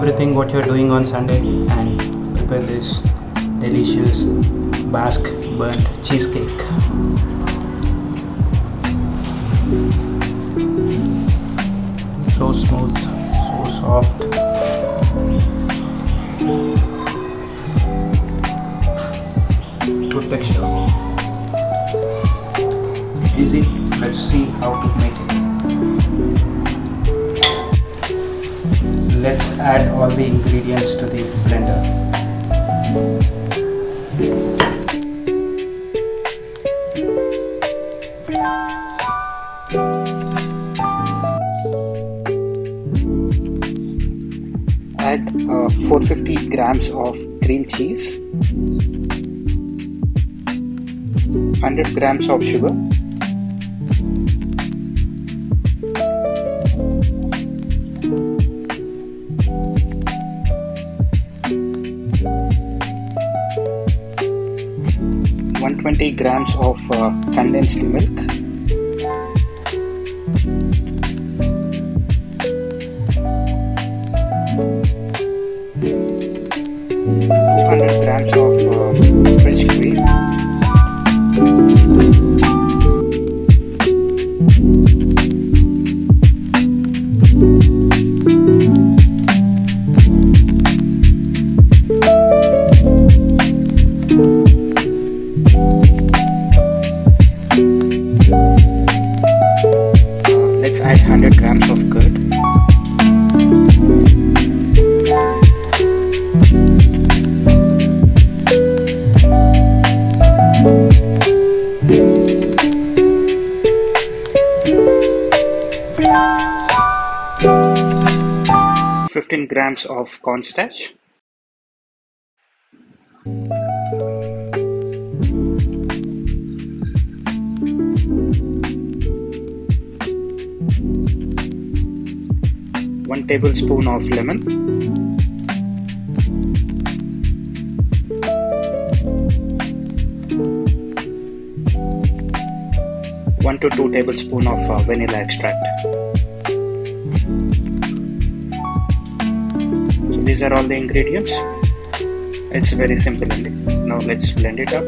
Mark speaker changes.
Speaker 1: everything what you're doing on Sunday and prepare this delicious Basque burnt cheesecake. So smooth, so soft. Good texture. Easy. Let's see how to make it. Let's add all the ingredients to the blender. Add 450 grams of cream cheese, 100 grams of sugar, (120 grams of condensed milk, 200 grams of fresh cream, let's add 100 grams of curd, (15 grams of cornstarch), (1 tablespoon of lemon), (1 to 2 tablespoons of vanilla extract). So these are all the ingredients. It's very simple only. Now let's blend it up.